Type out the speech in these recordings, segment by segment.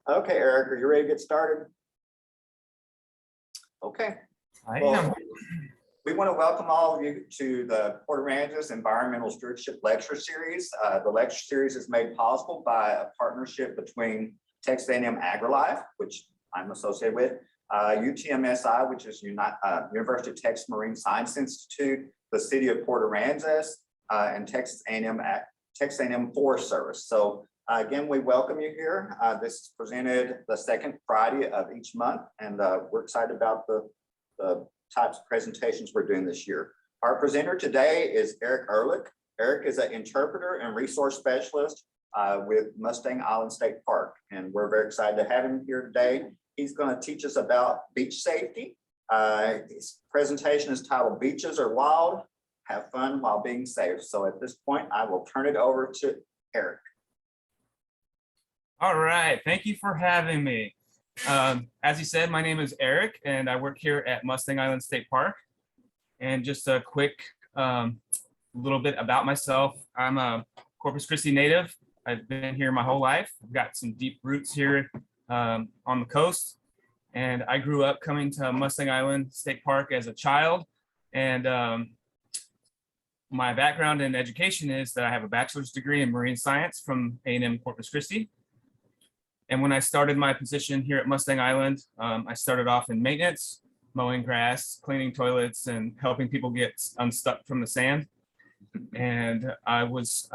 Okay, Eric, are you ready to get started? Okay. I Well, am. we want to welcome all of you to the Port Aransas Environmental Stewardship Lecture Series. The lecture series is made possible by a partnership between Texas A&M AgriLife, which I'm associated with, UTMSI, which is University of Texas Marine Science Institute, the City of Port Aransas, and Texas A&M Forest Service. So again, we welcome you here. This is presented the second Friday of each month, and we're excited about the types of presentations we're doing this year. Our presenter today is Ehrich. Ehrich is an interpreter and resource specialist with Mustang Island State Park, and we're very excited to have him here today. He's going to teach us about beach safety. His presentation is titled Beaches Are Wild, Have Fun While Being Safe. So at this point, I will turn it over to Ehrich. All right, thank you for having me. As you said, my name is Ehrich, and I work here at Mustang Island State Park. And just a quick little bit about myself. I'm a Corpus Christi native. I've been here my whole life. I've got some deep roots here on the coast. And I grew up coming to Mustang Island State Park as a child. And my background in education is that I have a bachelor's degree in marine science from A&M Corpus Christi. And when I started my position here at Mustang Island, I started off in maintenance, mowing grass, cleaning toilets, and helping people get unstuck from the sand. And I was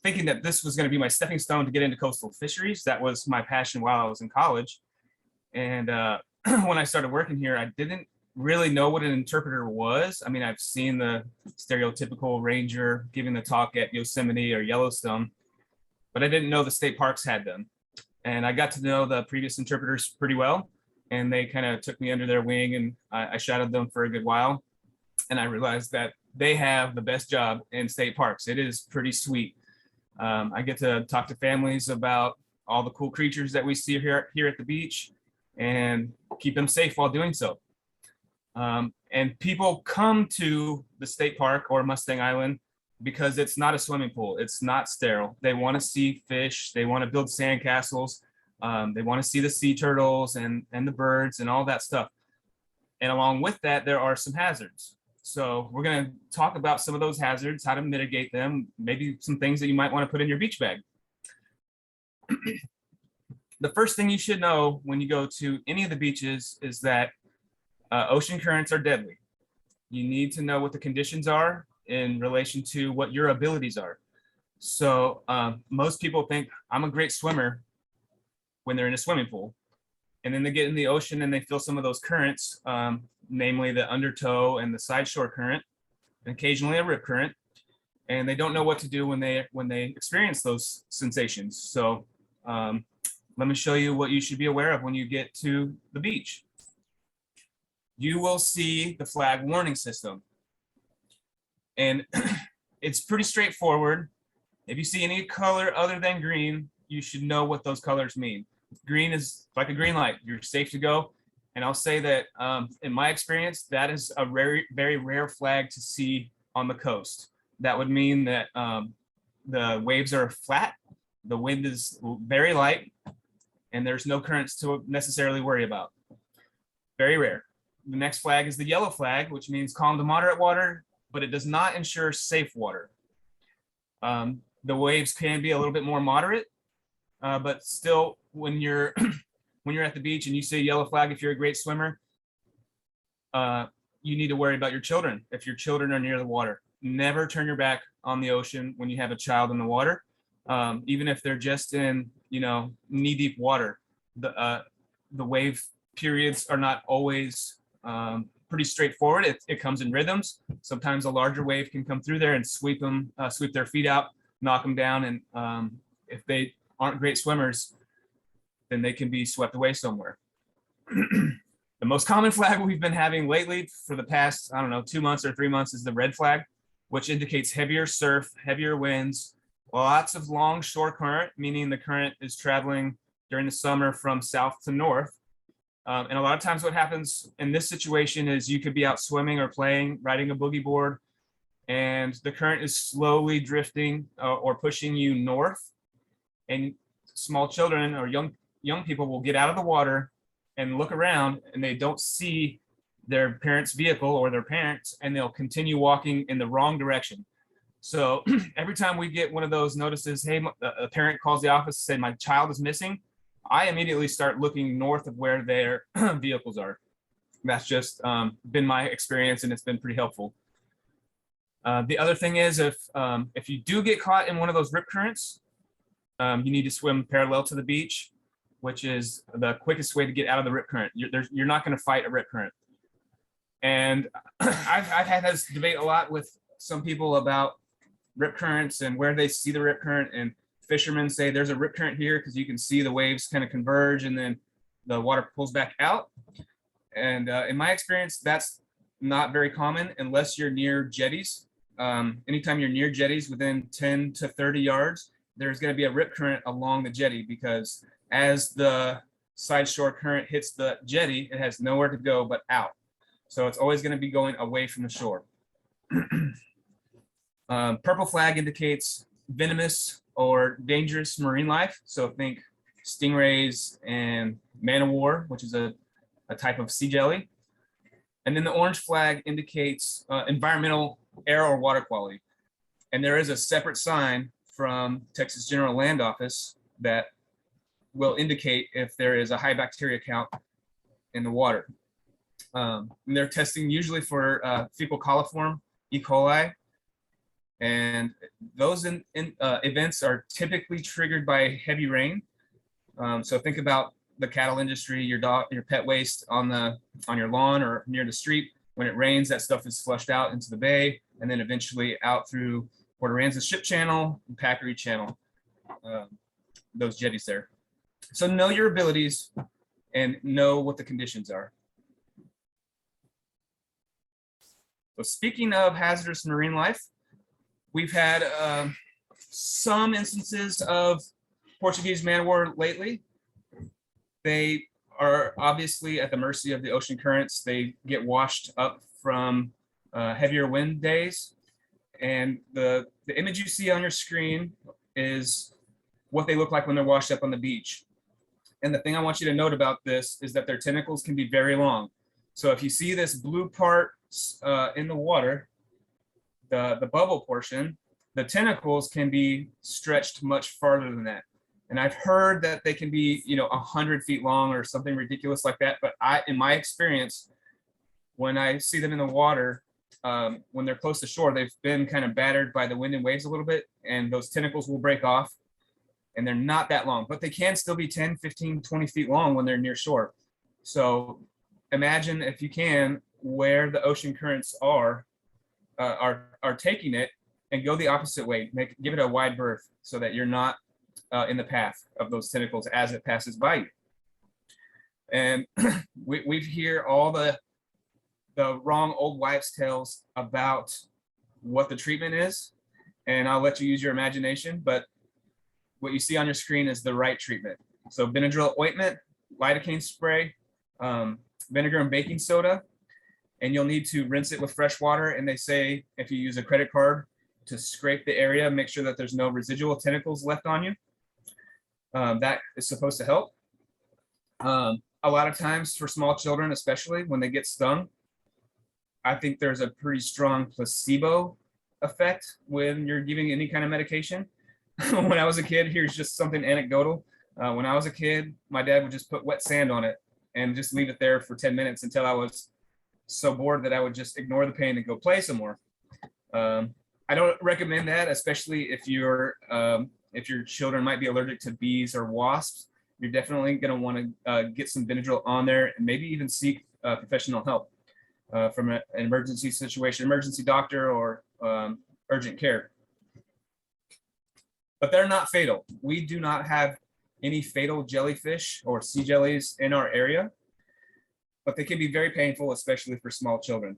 thinking that this was going to be my stepping stone to get into coastal fisheries. That was my passion while I was in college. And when I started working here, I didn't really know what an interpreter was. I mean, I've seen the stereotypical ranger giving the talk at Yosemite or Yellowstone, but I didn't know the state parks had them. And I got to know the previous interpreters pretty well, and they kind of took me under their wing, and I shadowed them for a good while. And I realized that they have the best job in state parks. It is pretty sweet. I get to talk to families about all the cool creatures that we see here at the beach and keep them safe while doing so. And people come to the state park or Mustang Island because it's not a swimming pool. It's not sterile. They want to see fish. They want to build sand castles. They want to see the sea turtles and the birds and all that stuff. And along with that, there are some hazards. So we're going to talk about some of those hazards, how to mitigate them, maybe some things that you might want to put in your beach bag. The first thing you should know when you go to any of the beaches is that ocean currents are deadly. You need to know what the conditions are in relation to what your abilities are. So most people think I'm a great swimmer when they're in a swimming pool. And then they get in the ocean and they feel some of those currents, namely the undertow and the side shore current, and occasionally a rip current. And they don't know what to do when they experience those sensations. So let me show you what you should be aware of when you get to the beach. You will see the flag warning system. And it's pretty straightforward. If you see any color other than green, you should know what those colors mean. Green is like a green light. You're safe to go. And I'll say that in my experience, that is a very, very rare flag to see on the coast. That would mean that the waves are flat, the wind is very light, and there's no currents to necessarily worry about. Very rare. The next flag is the yellow flag, which means calm to moderate water, but it does not ensure safe water. The waves can be a little bit more moderate, but still, when you're at the beach and you see a yellow flag, if you're a great swimmer, you need to worry about your children. If your children are near the water, never turn your back on the ocean when you have a child in the water, even if they're just in knee-deep water. The wave periods are not always pretty straightforward. It comes in rhythms. Sometimes a larger wave can come through there and sweep their feet out, knock them down, and if they aren't great swimmers, then they can be swept away somewhere. The most common flag we've been having lately for the past, 2 months or 3 months is the red flag, which indicates heavier surf, heavier winds, lots of long shore current, meaning the current is traveling during the summer from south to north. And a lot of times what happens in this situation is you could be out swimming or playing, riding a boogie board, and the current is slowly drifting or pushing you north. And small children or young young people will get out of the water and look around and they don't see their parents' vehicle or their parents, and they'll continue walking in the wrong direction. So every time we get one of those notices, hey, a parent calls the office, say my child is missing, I immediately start looking north of where their vehicles are. That's just been my experience, and it's been pretty helpful. The other thing is, if you do get caught in one of those rip currents, you need to swim parallel to the beach, which is the quickest way to get out of the rip current. You're not going to fight a rip current. And I've had this debate a lot with some people about rip currents and where they see the rip current. And fishermen say there's a rip current here because you can see the waves kind of converge and then the water pulls back out. And in my experience, that's not very common unless you're near jetties. Anytime you're near jetties within 10 to 30 yards, there's going to be a rip current along the jetty, because as the side shore current hits the jetty, it has nowhere to go but out. So it's always going to be going away from the shore. Purple flag indicates venomous or dangerous marine life. So think stingrays and man-o'-war, which is a type of sea jelly. And then the orange flag indicates environmental air or water quality. And there is a separate sign from Texas General Land Office that will indicate if there is a high bacteria count in the water. And they're testing usually for fecal coliform E. coli. And those events are typically triggered by heavy rain. So think about the cattle industry, your pet waste on your lawn or near the street. When it rains, that stuff is flushed out into the bay and then eventually out through Port Aransas Ship Channel and Packery Channel, those jetties there. So know your abilities and know what the conditions are. So speaking of hazardous marine life, we've had some instances of Portuguese man-o'-war lately. They are obviously at the mercy of the ocean currents. They get washed up from heavier wind days. And the image you see on your screen is what they look like when they're washed up on the beach. And the thing I want you to note about this is that their tentacles can be very long. So if you see this blue part in the water, the bubble portion, the tentacles can be stretched much farther than that. And I've heard that they can be, 100 feet long or something ridiculous like that. But in my experience, when I see them in the water, when they're close to shore, they've been kind of battered by the wind and waves a little bit, and those tentacles will break off, and they're not that long, but they can still be 10, 15, 20 feet long when they're near shore. So imagine, if you can, where the ocean currents are taking it, and go the opposite way. Give it a wide berth so that you're not in the path of those tentacles as it passes by you. And we hear all the wrong old wives' tales about what the treatment is, and I'll let you use your imagination, but what you see on your screen is the right treatment. So Benadryl ointment, lidocaine spray, vinegar and baking soda, and you'll need to rinse it with fresh water. And they say if you use a credit card to scrape the area, make sure that there's no residual tentacles left on you. That is supposed to help. A lot of times for small children, especially when they get stung, I think there's a pretty strong placebo effect when you're giving any kind of medication. When I was a kid, here's just something anecdotal. When I was a kid, my dad would just put wet sand on it and just leave it there for 10 minutes until I was so bored that I would just ignore the pain and go play some more. I don't recommend that, especially if your children might be allergic to bees or wasps. You're definitely going to want to get some Benadryl on there, and maybe even seek professional help from an emergency situation, emergency doctor, or urgent care. But they're not fatal. We do not have any fatal jellyfish or sea jellies in our area, but they can be very painful, especially for small children.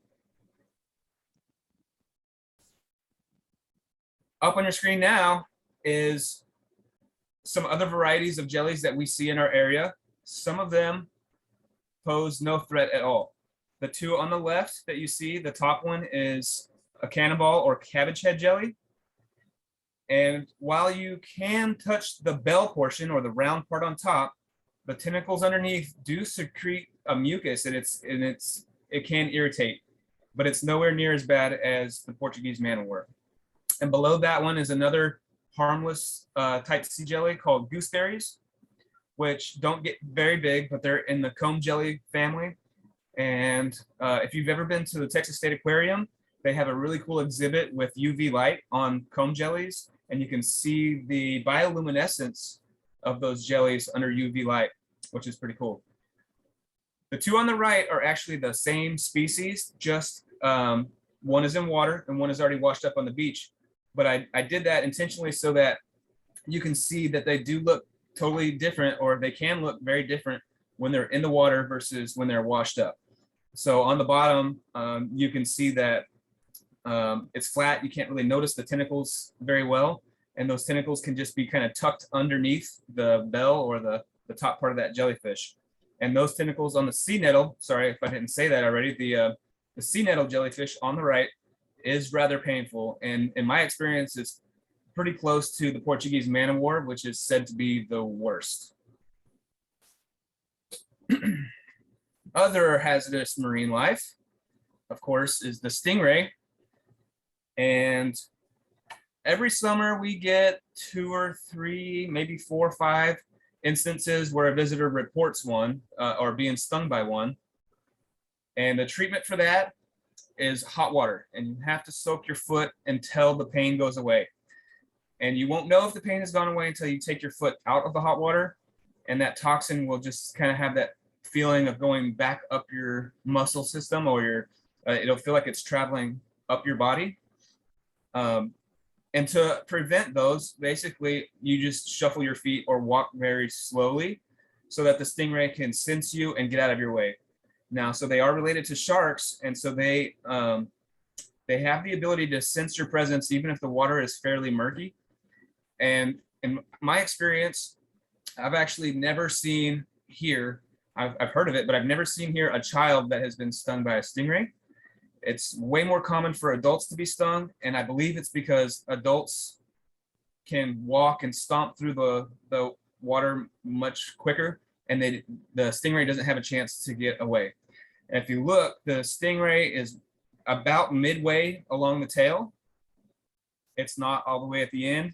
Up on your screen now is some other varieties of jellies that we see in our area. Some of them pose no threat at all. The two on the left that you see, the top one is a cannonball or cabbage head jelly. And while you can touch the bell portion or the round part on top, the tentacles underneath do secrete a mucus, and it can irritate, but it's nowhere near as bad as the Portuguese man-o-war. And below that one is another harmless type sea jelly called gooseberries, which don't get very big, but they're in the comb jelly family. And if you've ever been to the Texas State Aquarium, they have a really cool exhibit with UV light on comb jellies, and you can see the bioluminescence of those jellies under UV light, which is pretty cool. The two on the right are actually the same species, just one is in water and one is already washed up on the beach. But I did that intentionally so that you can see that they do look totally different, or they can look very different when they're in the water versus when they're washed up. So on the bottom, you can see that it's flat. You can't really notice the tentacles very well. And those tentacles can just be kind of tucked underneath the bell or the top part of that jellyfish. And those tentacles on the sea nettle, sorry if I didn't say that already, the sea nettle jellyfish on the right is rather painful. And in my experience, it's pretty close to the Portuguese man-o-war, which is said to be the worst. Other hazardous marine life, of course, is the stingray. And every summer we get 2 or 3, maybe 4 or 5 instances where a visitor reports one or being stung by one. And the treatment for that is hot water, and you have to soak your foot until the pain goes away. And you won't know if the pain has gone away until you take your foot out of the hot water, and that toxin will just kind of have that feeling of going back up your muscle system, or it'll feel like it's traveling up your body. And to prevent those, basically, you just shuffle your feet or walk very slowly so that the stingray can sense you and get out of your way. Now, so they are related to sharks, and so they have the ability to sense your presence even if the water is fairly murky. And in my experience, I've actually never seen here, I've heard of it, but I've never seen here a child that has been stung by a stingray. It's way more common for adults to be stung, and I believe it's because adults can walk and stomp through the water much quicker, and the stingray doesn't have a chance to get away. And if you look, the stingray is about midway along the tail. It's not all the way at the end,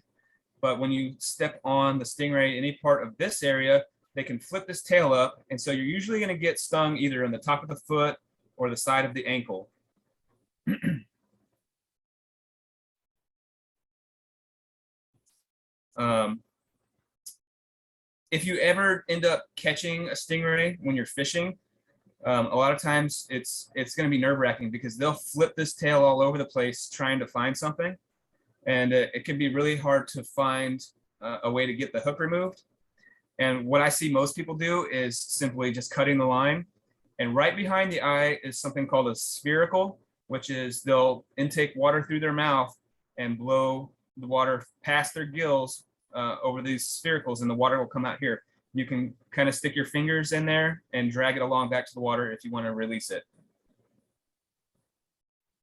but when you step on the stingray, any part of this area, they can flip this tail up, and so you're usually going to get stung either on the top of the foot or the side of the ankle. If you ever end up catching a stingray when you're fishing, a lot of times it's going to be nerve-wracking because they'll flip this tail all over the place trying to find something, and it can be really hard to find a way to get the hook removed. And what I see most people do is simply just cutting the line, and right behind the eye is something called a spherical, which is they'll intake water through their mouth and blow the water past their gills over these sphericals, and the water will come out here. You can kind of stick your fingers in there and drag it along back to the water if you want to release it.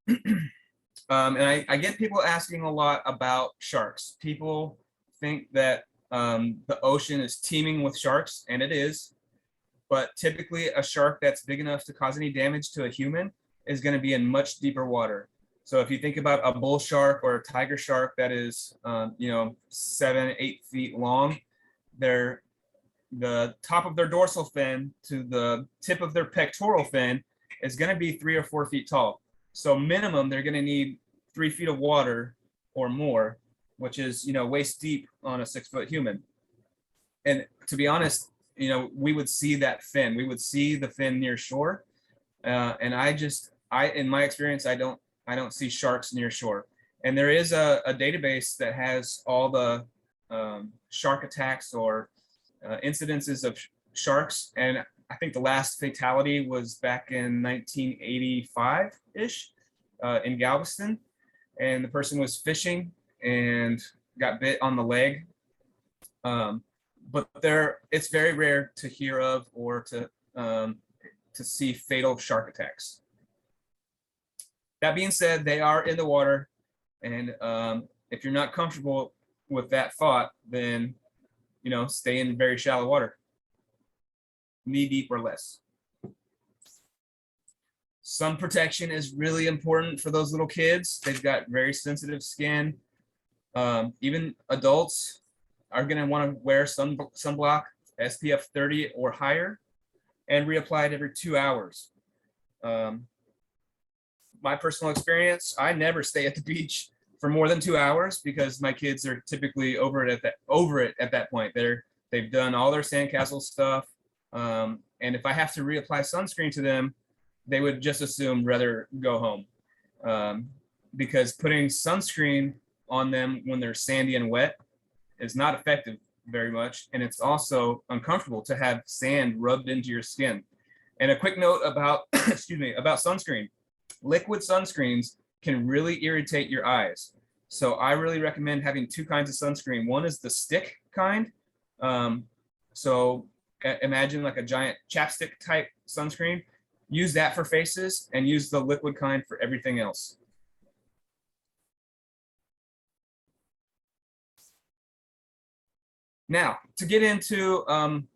And I get people asking a lot about sharks. People think that the ocean is teeming with sharks, and it is. But typically a shark that's big enough to cause any damage to a human is going to be in much deeper water. So if you think about a bull shark or a tiger shark that is, 7, 8 feet long, the top of their dorsal fin to the tip of their pectoral fin is going to be 3 or 4 feet tall. So minimum, they're going to need 3 feet of water or more, which is, waist deep on a 6-foot human. And to be honest, we would see that fin. We would see the fin near shore. And in my experience, I don't see sharks near shore. And there is a database that has all the shark attacks or incidences of sharks. And I think the last fatality was back in 1985-ish in Galveston. And the person was fishing and got bit on the leg. But it's very rare to hear of or to see fatal shark attacks. That being said, they are in the water, and if you're not comfortable with that thought, then stay in very shallow water. knee deep or less. Sun protection is really important for those little kids. They've got very sensitive skin. Even adults are going to want to wear sunblock SPF 30 or higher and reapply it every 2 hours. My personal experience, I never stay at the beach for more than 2 hours because my kids are typically over it at that point. They've done all their sandcastle stuff. And if I have to reapply sunscreen to them, they would just assume rather go home, because putting sunscreen on them when they're sandy and wet is not effective very much. And it's also uncomfortable to have sand rubbed into your skin. And a quick note about, about sunscreen. Liquid sunscreens can really irritate your eyes. So I really recommend having two kinds of sunscreen. One is the stick kind. So imagine like a giant chapstick type sunscreen. Use that for faces and use the liquid kind for everything else. Now, to get into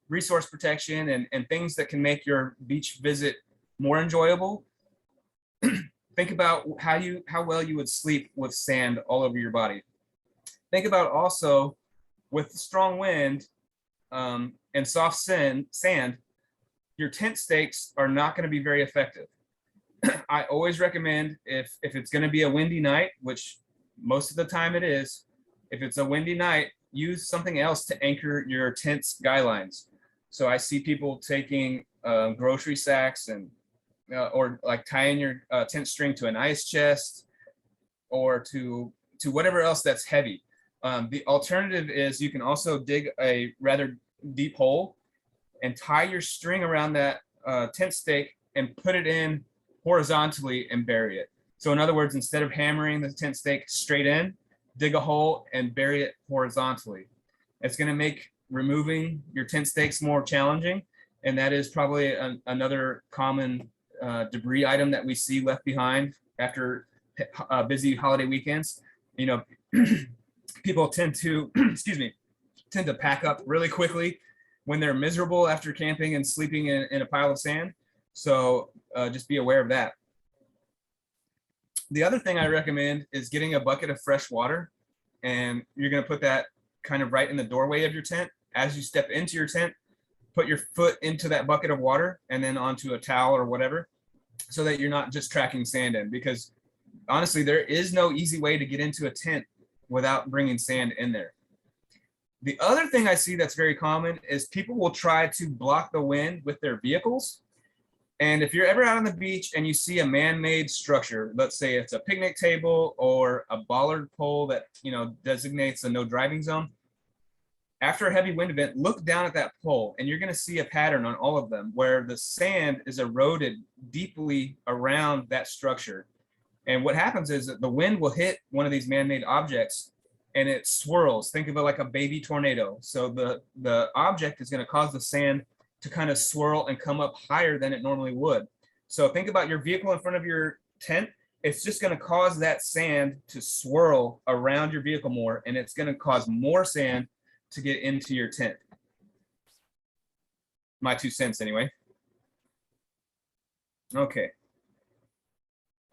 resource protection and things that can make your beach visit more enjoyable, think about how well you would sleep with sand all over your body. Think about also with strong wind and soft sand, your tent stakes are not going to be very effective. I always recommend if it's going to be a windy night, which most of the time it is, if it's a windy night, use something else to anchor your tent's guy lines. So I see people taking grocery sacks and or like tying your tent string to an ice chest or to whatever else that's heavy. The alternative is you can also dig a rather deep hole and tie your string around that tent stake and put it in horizontally and bury it. So in other words, instead of hammering the tent stake straight in, dig a hole and bury it horizontally. It's going to make removing your tent stakes more challenging. And that is probably another common debris item that we see left behind after busy holiday weekends. You know, people tend to, tend to pack up really quickly when they're miserable after camping and sleeping in a pile of sand. So just be aware of that. The other thing I recommend is getting a bucket of fresh water, and you're going to put that kind of right in the doorway of your tent. As you step into your tent, put your foot into that bucket of water and then onto a towel or whatever, so that you're not just tracking sand in, because honestly, there is no easy way to get into a tent without bringing sand in there. The other thing I see that's very common is people will try to block the wind with their vehicles. And if you're ever out on the beach and you see a man-made structure, let's say it's a picnic table or a bollard pole that, you know, designates a no driving zone, after a heavy wind event, look down at that pole and you're going to see a pattern on all of them where the sand is eroded deeply around that structure. And what happens is that the wind will hit one of these man-made objects and it swirls. Think of it like a baby tornado. So the object is going to cause the sand to kind of swirl and come up higher than it normally would. So think about your vehicle in front of your tent. It's just going to cause that sand to swirl around your vehicle more, and it's going to cause more sand to get into your tent. My 2 cents anyway. Okay.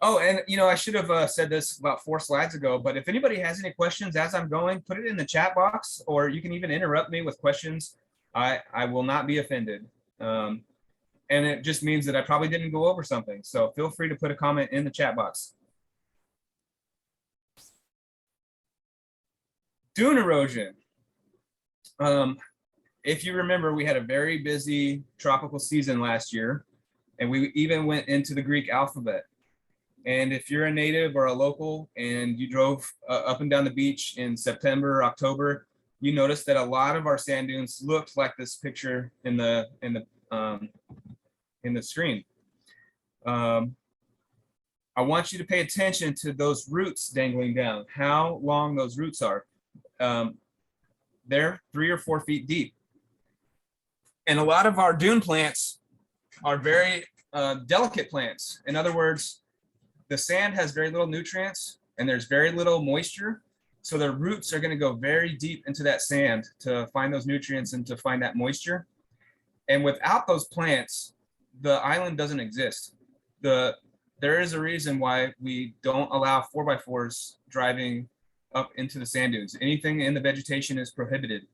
Oh, and you know, I should have said this about 4 slides ago, but if anybody has any questions as I'm going, put it in the chat box, or you can even interrupt me with questions. I will not be offended. And it just means that I probably didn't go over something. So feel free to put a comment in the chat box. Dune erosion. If you remember, we had a very busy tropical season last year, and we even went into the Greek alphabet. And if you're a native or a local and you drove up and down the beach in September, October, you notice that a lot of our sand dunes looked like this picture in the screen. I want you to pay attention to those roots dangling down, how long those roots are. They're 3 or 4 feet deep. And a lot of our dune plants are very delicate plants. In other words, the sand has very little nutrients and there's very little moisture. So the roots are going to go very deep into that sand to find those nutrients and to find that moisture. And without those plants, the island doesn't exist. There is a reason why we don't allow 4x4s driving up into the sand dunes. Anything in the vegetation is prohibited.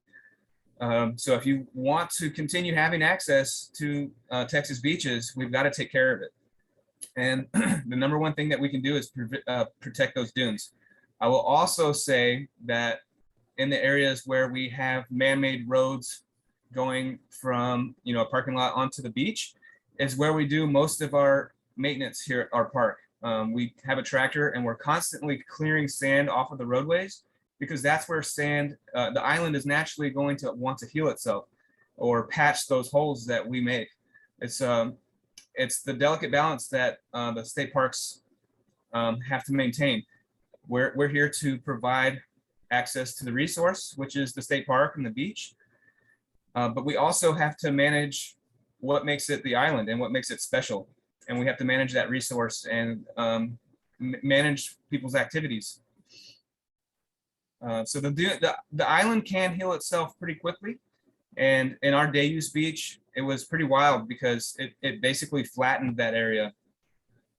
So if you want to continue having access to Texas beaches, we've got to take care of it. And the number one thing that we can do is protect those dunes. I will also say that in the areas where we have man-made roads going from a parking lot onto the beach is where we do most of our maintenance here at our park. We have a tractor and we're constantly clearing sand off of the roadways because that's where sand, the island is naturally going to want to heal itself or patch those holes that we make. It's the delicate balance that the state parks have to maintain. We're here to provide access to the resource, which is the state park and the beach. But we also have to manage what makes it the island and what makes it special. And we have to manage that resource and manage people's activities. So the island can heal itself pretty quickly. And in our day use beach, it was pretty wild because it basically flattened that area.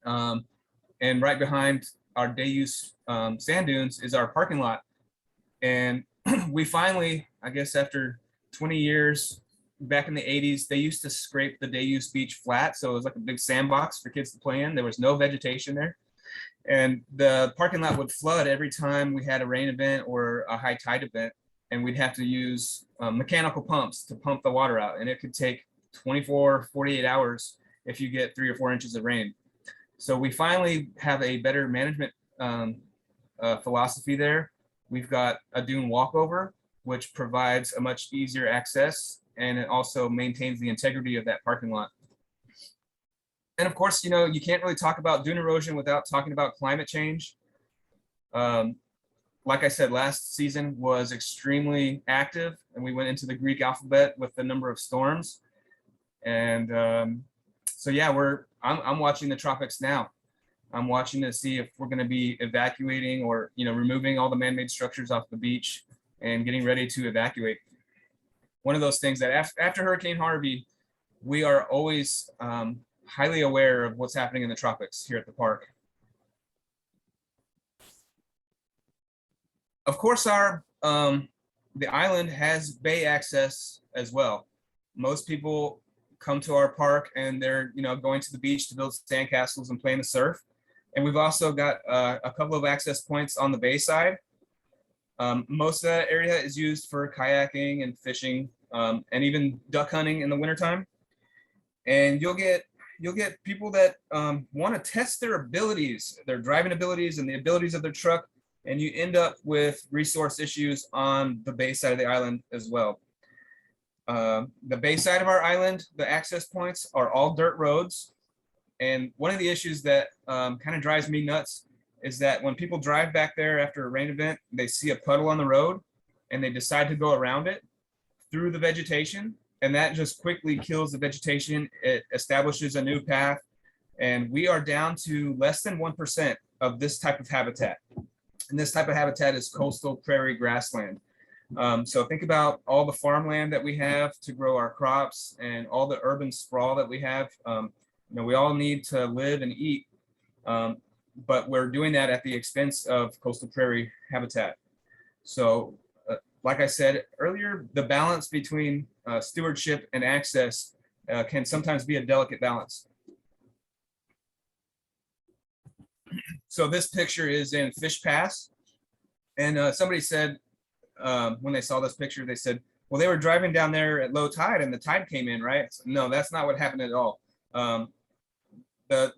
And right behind our day use sand dunes is our parking lot. And we finally, I guess after 20 years, back in the 80s, they used to scrape the day use beach flat. So it was like a big sandbox for kids to play in. There was no vegetation there. And the parking lot would flood every time we had a rain event or a high tide event. And we'd have to use mechanical pumps to pump the water out. And it could take 24, 48 hours if you get 3 or 4 inches of rain. So we finally have a better management philosophy there. We've got a dune walkover, which provides a much easier access, and it also maintains the integrity of that parking lot. And of course, you can't really talk about dune erosion without talking about climate change. Like I said, last season was extremely active, and we went into the Greek alphabet with the number of storms. And so yeah, I'm watching the tropics now. I'm watching to see if we're going to be evacuating or removing all the man-made structures off the beach and getting ready to evacuate. One of those things that after Hurricane Harvey, we are always highly aware of what's happening in the tropics here at the park. Of course, the island has bay access as well. Most people come to our park and they're going to the beach to build sandcastles and play in the surf. And we've also got a couple of access points on the bay side. Most of that area is used for kayaking and fishing and even duck hunting in the wintertime. And you'll get people that want to test their abilities, their driving abilities and the abilities of their truck. And you end up with resource issues on the bay side of the island as well. The bay side of our island, the access points are all dirt roads. And one of the issues that kind of drives me nuts is that when people drive back there after a rain event, they see a puddle on the road and they decide to go around it through the vegetation. And that just quickly kills the vegetation. It establishes a new path. And we are down to less than 1% of this type of habitat. And this type of habitat is coastal prairie grassland. So think about all the farmland that we have to grow our crops and all the urban sprawl that we have. We all need to live and eat, but we're doing that at the expense of coastal prairie habitat. So like I said earlier, the balance between stewardship and access can sometimes be a delicate balance. So this picture is in Fish Pass. And somebody said, when they saw this picture, they said, well, they were driving down there at low tide and the tide came in, right? So, no, that's not what happened at all. The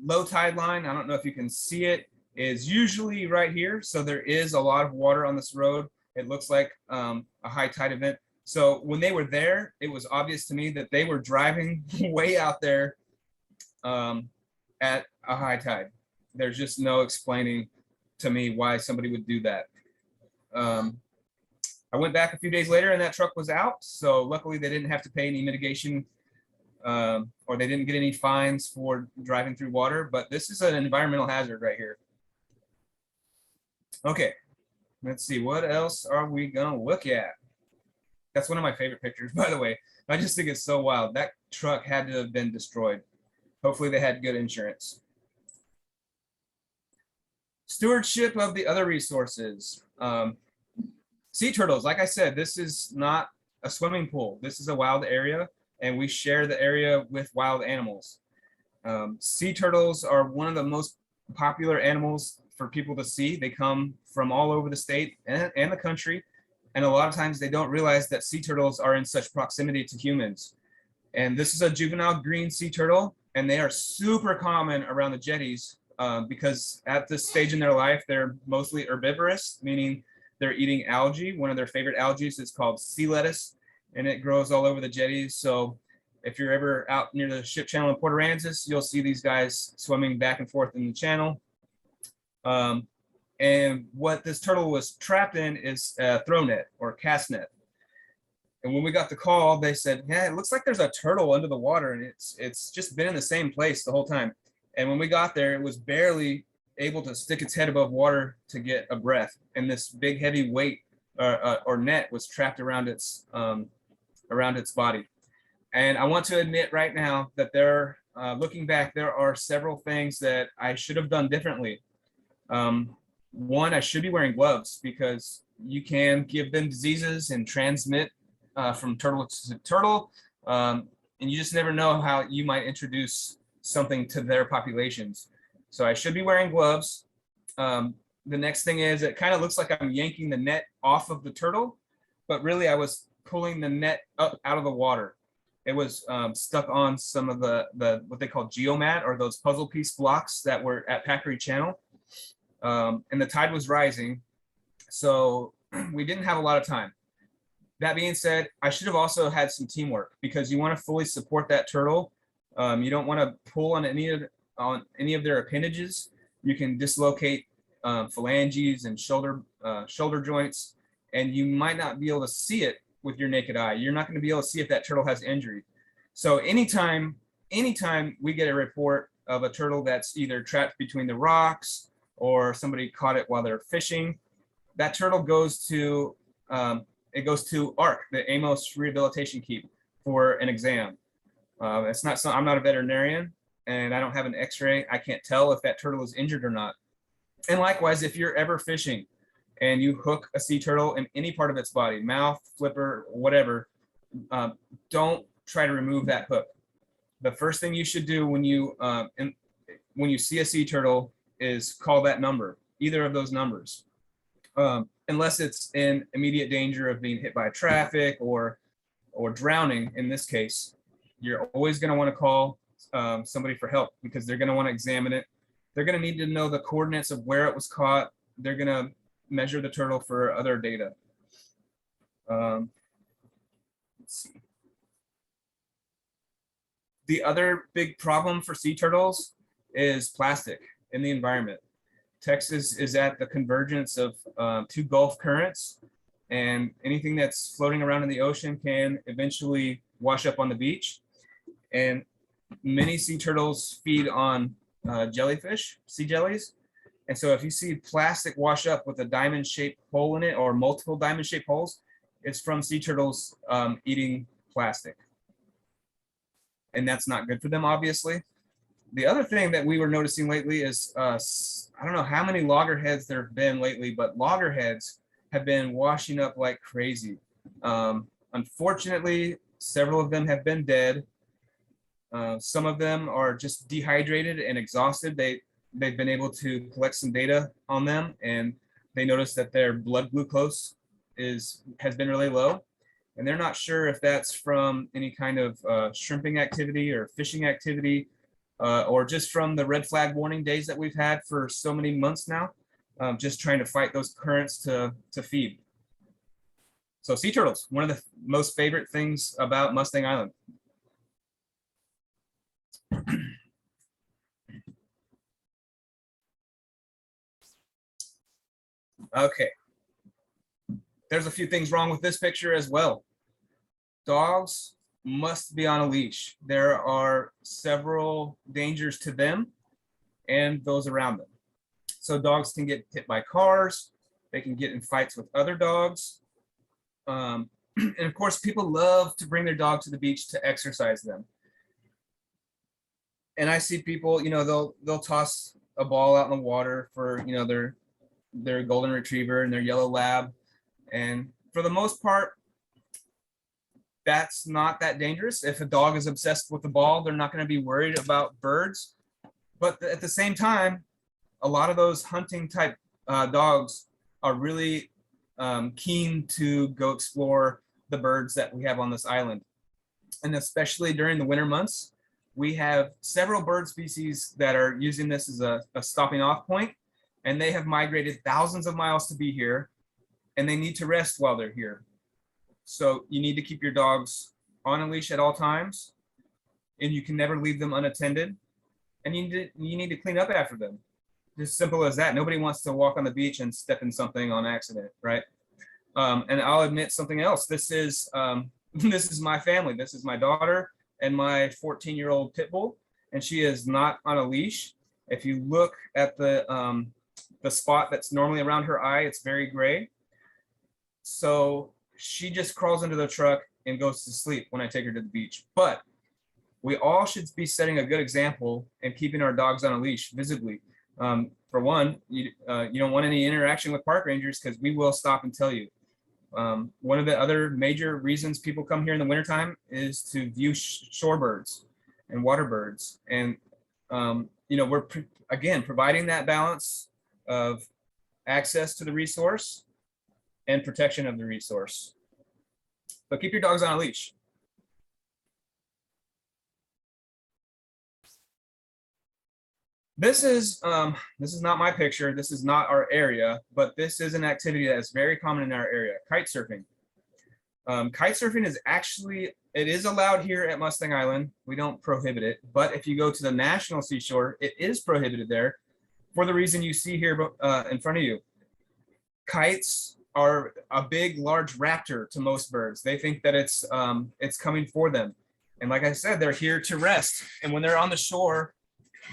low tide line, I don't know if you can see it, is usually right here. So there is a lot of water on this road. It looks like a high tide event. So when they were there, it was obvious to me that they were driving way out there at a high tide. There's just no explaining to me why somebody would do that. I went back a few days later and that truck was out. So luckily they didn't have to pay any mitigation or they didn't get any fines for driving through water, but this is an environmental hazard right here. Okay, let's see, what else are we gonna look at? That's one of my favorite pictures, by the way. I just think it's so wild. That truck had to have been destroyed. Hopefully they had good insurance. Stewardship of the other resources. Sea turtles, like I said, this is not a swimming pool. This is a wild area, and we share the area with wild animals. Sea turtles are one of the most popular animals for people to see. They come from all over the state and the country, and a lot of times they don't realize that sea turtles are in such proximity to humans. And this is a juvenile green sea turtle, and they are super common around the jetties because at this stage in their life, they're mostly herbivorous, meaning they're eating algae. One of their favorite algae is called sea lettuce, and it grows all over the jetties. So if you're ever out near the ship channel in Port Aransas, you'll see these guys swimming back and forth in the channel. And what this turtle was trapped in is a throw net or cast net. And when we got the call, they said, yeah, it looks like there's a turtle under the water, and it's just been in the same place the whole time. And when we got there, it was barely able to stick its head above water to get a breath. And this big heavy weight or net was trapped around its body. And I want to admit right now that looking back, there are several things that I should have done differently. One, I should be wearing gloves because you can give them diseases and transmit from turtle to turtle. And you just never know how you might introduce something to their populations. So I should be wearing gloves. The next thing is it kind of looks like I'm yanking the net off of the turtle, but really I was pulling the net up out of the water. It was stuck on some of the what they call geomat, or those puzzle piece blocks that were at Packery Channel. And the tide was rising, so we didn't have a lot of time. That being said, I should have also had some teamwork because you want to fully support that turtle. You don't want to pull on any of their appendages. You can dislocate phalanges and shoulder joints, and you might not be able to see it with your naked eye. You're not going to be able to see if that turtle has injury. So anytime we get a report of a turtle that's either trapped between the rocks or somebody caught it while they're fishing, that turtle goes to ARC, the Amos Rehabilitation Keep, for an exam. It's not I'm not a veterinarian, and I don't have an X-ray. I can't tell if that turtle is injured or not. And likewise, if you're ever fishing and you hook a sea turtle in any part of its body, mouth, flipper, whatever, don't try to remove that hook. The first thing you should do when you see a sea turtle is call that number, either of those numbers, unless it's in immediate danger of being hit by traffic or drowning. In this case, you're always going to want to call somebody for help because they're going to want to examine it. They're going to need to know the coordinates of where it was caught. They're going to measure the turtle for other data. Let's see. The other big problem for sea turtles is plastic in the environment. Texas is at the convergence of two Gulf currents, and anything that's floating around in the ocean can eventually wash up on the beach. And many sea turtles feed on jellyfish, sea jellies. And so if you see plastic wash up with a diamond-shaped hole in it or multiple diamond-shaped holes, it's from sea turtles eating plastic. And that's not good for them, obviously. The other thing that we were noticing lately is, I don't know how many loggerheads there have been lately, but loggerheads have been washing up like crazy. Unfortunately, several of them have been dead. Some of them are just dehydrated and exhausted. They've been able to collect some data on them, and they noticed that their blood glucose has been really low. And they're not sure if that's from any kind of shrimping activity or fishing activity, or just from the red flag warning days that we've had for so many months now, just trying to fight those currents to feed. So sea turtles, one of the most favorite things about Mustang Island. Okay. There's a few things wrong with this picture as well. Dogs must be on a leash. There are several dangers to them and those around them. So dogs can get hit by cars. They can get in fights with other dogs. And of course, people love to bring their dog to the beach to exercise them. And I see people, they'll toss a ball out in the water for, their golden retriever and their yellow lab. And for the most part, that's not that dangerous. If a dog is obsessed with the ball, they're not going to be worried about birds. But at the same time, a lot of those hunting type dogs are really keen to go explore the birds that we have on this island. And especially during the winter months, we have several bird species that are using this as a stopping off point, and they have migrated thousands of miles to be here, and they need to rest while they're here. So you need to keep your dogs on a leash at all times, and you can never leave them unattended, and you need to clean up after them. Just simple as that. Nobody wants to walk on the beach and step in something on accident, right? And I'll admit something else. This is my family. This is my daughter and my 14-year-old pit bull, and she is not on a leash. If you look at the spot that's normally around her eye, it's very gray. So she just crawls into the truck and goes to sleep when I take her to the beach. But we all should be setting a good example and keeping our dogs on a leash visibly. For one, you don't want any interaction with park rangers, because we will stop and tell you. One of the other major reasons people come here in the wintertime is to view shorebirds and water birds. And, we're again providing that balance of access to the resource and protection of the resource. But keep your dogs on a leash. This is not my picture. This is not our area, but this is an activity that is very common in our area: kite surfing. Kite surfing is actually, it is allowed here at Mustang Island. We don't prohibit it, but if you go to the national seashore, it is prohibited there for the reason you see here in front of you. Kites are a big, large raptor to most birds. They think that it's coming for them. And like I said, they're here to rest. And when they're on the shore,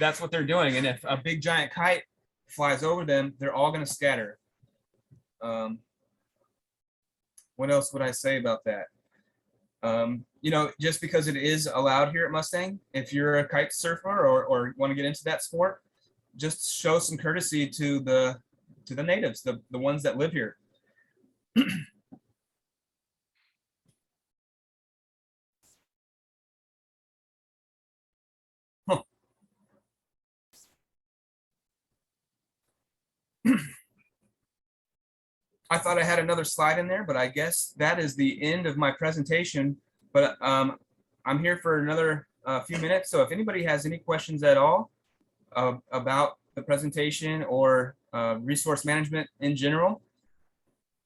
that's what they're doing. And if a big giant kite flies over them, they're all going to scatter. What else would I say about that? Just because it is allowed here at Mustang, if you're a kite surfer or want to get into that sport, just show some courtesy to the natives, the ones that live here. Huh. I thought I had another slide in there, but I guess that is the end of my presentation. But I'm here for another few minutes. So if anybody has any questions at all about the presentation or resource management in general,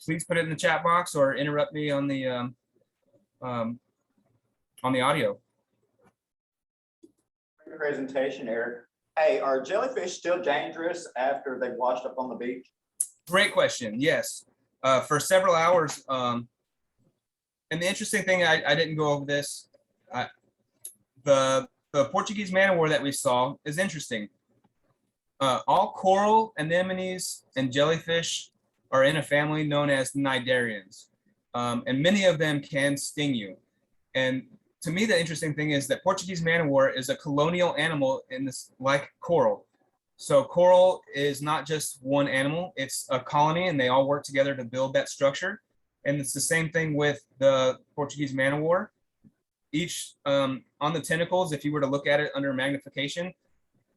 please put it in the chat box or interrupt me on the audio. Great presentation, Eric. Hey, are jellyfish still dangerous after they've washed up on the beach? Great question. Yes. For several hours. And the interesting thing, I didn't go over this. The Portuguese man-o-war that we saw is interesting. All coral, anemones, and jellyfish are in a family known as cnidarians. And many of them can sting you. And to me, the interesting thing is that Portuguese man-o-war is a colonial animal in this, like coral. So coral is not just one animal, it's a colony, and they all work together to build that structure. And it's the same thing with the Portuguese man-o-war. Each, on the tentacles, if you were to look at it under magnification,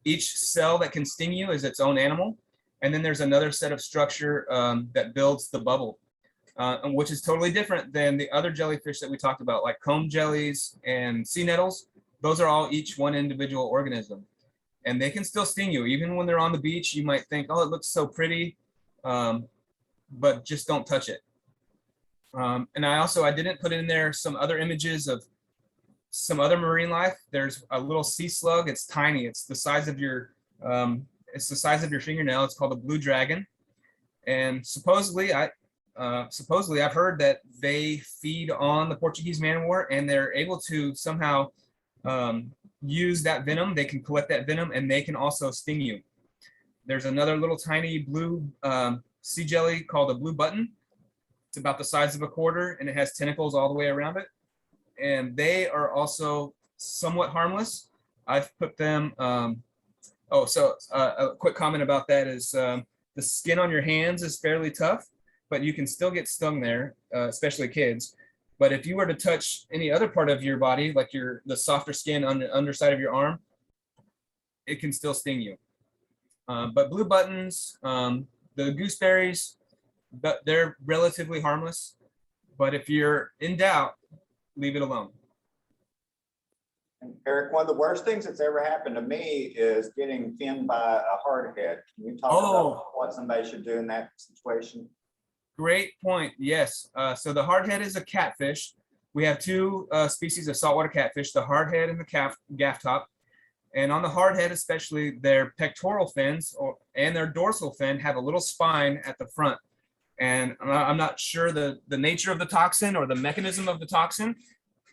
each cell that can sting you is its own animal. And then there's another set of structure that builds the bubble, which is totally different than the other jellyfish that we talked about, like comb jellies and sea nettles. Those are all each one individual organism. And they can still sting you. Even when they're on the beach, you might think, oh, it looks so pretty, but just don't touch it. And I didn't put in there some other images of some other marine life. There's a little sea slug. It's tiny. It's the size of your fingernail. It's called a blue dragon. And supposedly I've heard that they feed on the Portuguese man-o-war, and they're able to somehow use that venom. They can collect that venom, and they can also sting you. There's another little tiny blue sea jelly called a blue button. It's about the size of a quarter, and it has tentacles all the way around it. And they are also somewhat harmless. I've put them. A quick comment about that is the skin on your hands is fairly tough, but you can still get stung there, especially kids. But if you were to touch any other part of your body, like the softer skin on the underside of your arm, it can still sting you. But blue buttons, the gooseberries, they're relatively harmless. But if you're in doubt, leave it alone. Eric, one of the worst things that's ever happened to me is getting pinned by a hardhead. Can you talk about what somebody should do in that situation? Great point. Yes. So the hardhead is a catfish. We have two species of saltwater catfish, the hardhead and the gaff top. And on the hardhead, especially, their pectoral fins and their dorsal fin have a little spine at the front. And I'm not sure the nature of the toxin or the mechanism of the toxin,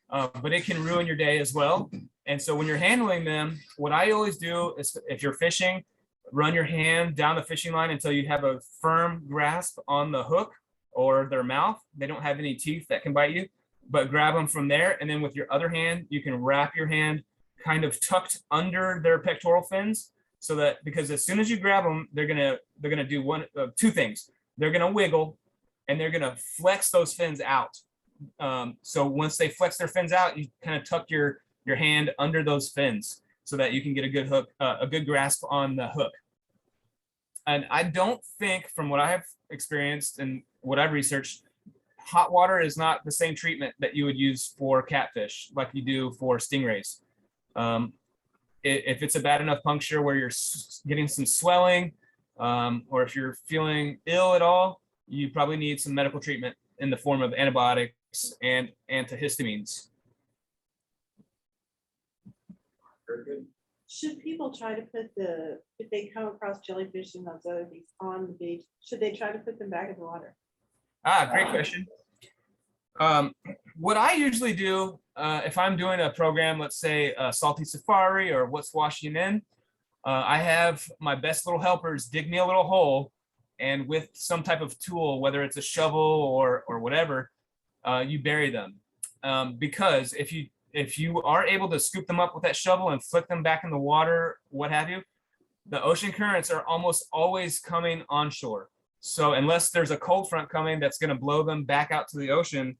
but it can ruin your day as well. And so when you're handling them, what I always do is, if you're fishing, run your hand down the fishing line until you have a firm grasp on the hook or their mouth. They don't have any teeth that can bite you, but grab them from there. And then with your other hand, you can wrap your hand kind of tucked under their pectoral fins, so that, because as soon as you grab them, they're gonna do one of two things. They're gonna wiggle, and they're gonna flex those fins out. So once they flex their fins out, you kind of tuck your hand under those fins so that you can get a good hook, a good grasp on the hook. And I don't think, from what I have experienced and what I've researched, hot water is not the same treatment that you would use for catfish like you do for stingrays. If it's a bad enough puncture where you're getting some swelling, or if you're feeling ill at all, you probably need some medical treatment in the form of antibiotics and antihistamines. Very good. Should people try to put if they come across jellyfish and those other things on the beach, should they try to put them back in the water? Great question. What I usually do, if I'm doing a program, let's say a salty safari or what's washing in, I have my best little helpers dig me a little hole, and with some type of tool, whether it's a shovel or whatever, you bury them. Because if you are able to scoop them up with that shovel and flick them back in the water, what have you, the ocean currents are almost always coming onshore. So unless there's a cold front coming that's going to blow them back out to the ocean,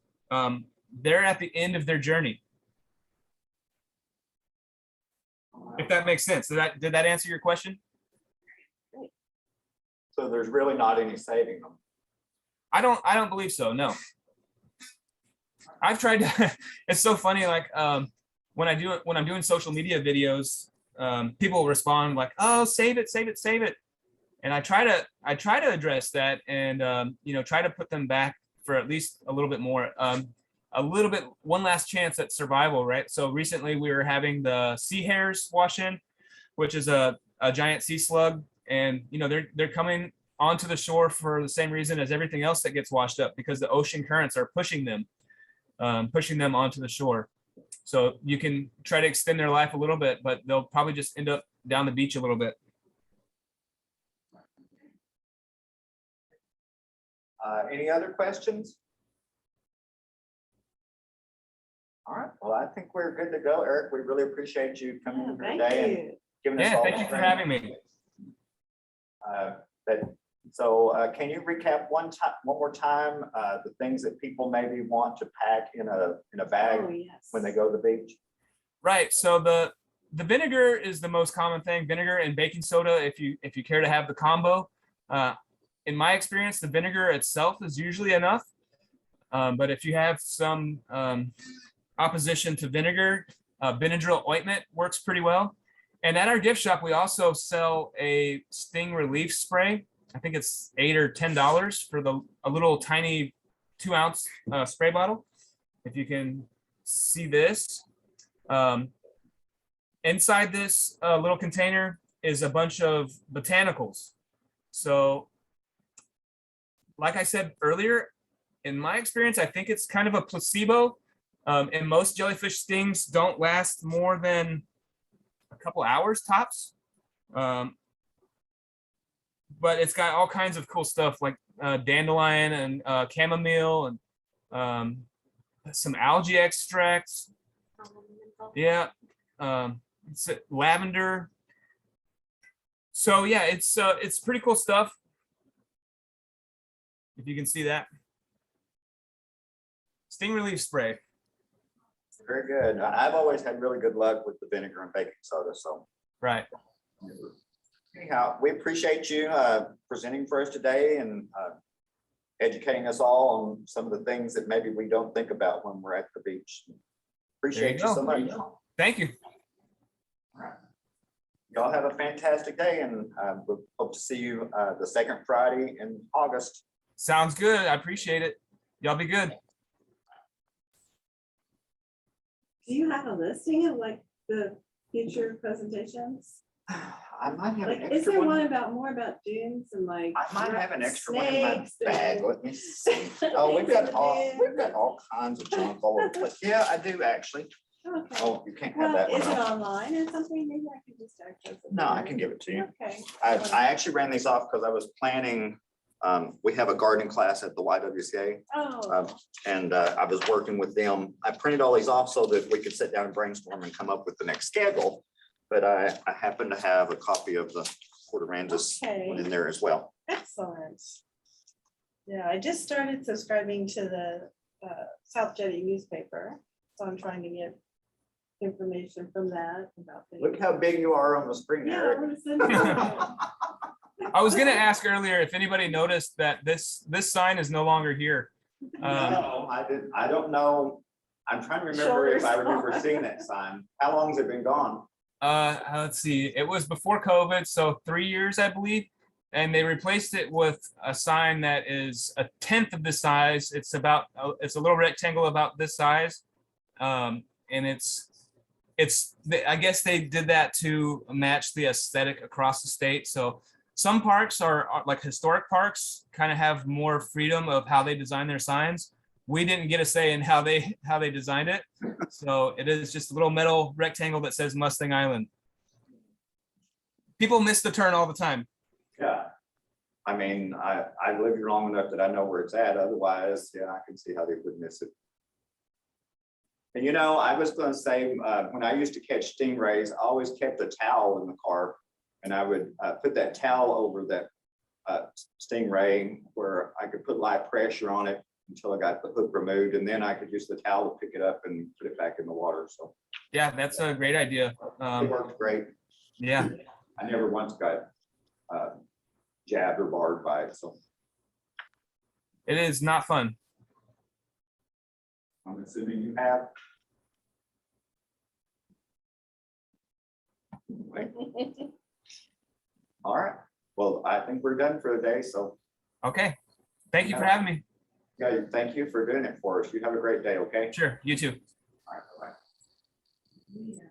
they're at the end of their journey. If that makes sense. Did that answer your question? So there's really not any saving them. I don't believe so. No. I've tried to, it's so funny. Like, when I'm doing social media videos, people respond like, "Oh, save it, save it, save it." And I try to address that and, try to put them back for at least a little bit more, one last chance at survival, right? So recently we were having the sea hares wash in, which is a giant sea slug. And, they're coming onto the shore for the same reason as everything else that gets washed up, because the ocean currents are pushing them onto the shore. So you can try to extend their life a little bit, but they'll probably just end up down the beach a little bit. Any other questions? All right. Well, I think we're good to go, Eric. We really appreciate you coming in Thank today you. and giving us all Thank you for having me. Can you recap one more time the things that people maybe want to pack in a bag when they go to the beach? Right. So the vinegar is the most common thing. Vinegar and baking soda, if you care to have the combo. In my experience, the vinegar itself is usually enough. But if you have some opposition to vinegar, Benadryl ointment works pretty well. And at our gift shop, we also sell a sting relief spray. I think it's $8 or $10 for a little tiny 2-ounce spray bottle. If you can see this, inside this little container is a bunch of botanicals. So, like I said earlier, in my experience, I think it's kind of a placebo. And most jellyfish stings don't last more than a couple hours tops. But it's got all kinds of cool stuff. Like dandelion and chamomile and some algae extracts. Yeah, it's lavender. So yeah, it's pretty cool stuff. If you can see that. Sting relief spray. Very good. I've always had really good luck with the vinegar and baking soda, so. Right. Anyhow, we appreciate you presenting for us today and educating us all on some of the things that maybe we don't think about when we're at the beach. Appreciate you so much. Thank you. All right. Y'all have a fantastic day, and we hope to see you the second Friday in August. Sounds good. I appreciate it. Y'all be good. Do you have a listing of like the future presentations? I might have Like, an is extra there one. one about more about dunes and like? I might have an extra one in my snakes bag. and- Let me see. Oh, we've got all kinds of junk all over the place. Yeah, I do actually. Okay. Oh, you can't have Well, that one. is it though. online or something? Maybe I could just access it. No, I there. can give it to you. Okay. I actually ran these off because I was planning, we have a gardening class at the YWCA. Oh, And I was working with them. I printed all these off so that we could sit down and brainstorm and come up with the next schedule. But I happen to have a copy of the Port Aransas one in there as well. excellent. Yeah, I just started subscribing to the South Jetty newspaper, so I'm trying to get information from that about things. Look how big you are on the screen, Yeah, Eric. I'm gonna send it to I was gonna ask earlier if anybody noticed that this sign is no longer here. you. No, I didn't. I don't know. I'm trying to remember if I remember seeing that sign. How long has it been gone? Let's see. It was before COVID, so 3 years, I believe. And they replaced it with a sign that is a tenth of the size. It's a little rectangle about this size. And I guess they did that to match the aesthetic across the state. So some parks are like historic parks, kind of have more freedom of how they design their signs. We didn't get a say in how they designed it. So it is just a little metal rectangle that says Mustang Island. People miss the turn all the time. Yeah. I mean, I lived here long enough that I know where it's at. Otherwise, yeah, I can see how they would miss it. And you know, I was going to say, when I used to catch stingrays, I always kept a towel in the car, and I would put that towel over that stingray where I could put live pressure on it until I got the hook removed, and then I could use the towel to pick it up and put it back in the water. So Yeah, that's a great idea. it worked great. Yeah. I never once got jabbed or barred by it. So It is not fun. I'm assuming you have. Right. All right. Well, I think we're done for the day. So Okay. Thank you for having me. yeah, thank you for doing it for us. You have a great day. Okay. Sure. You too. All right. Bye-bye. Yeah.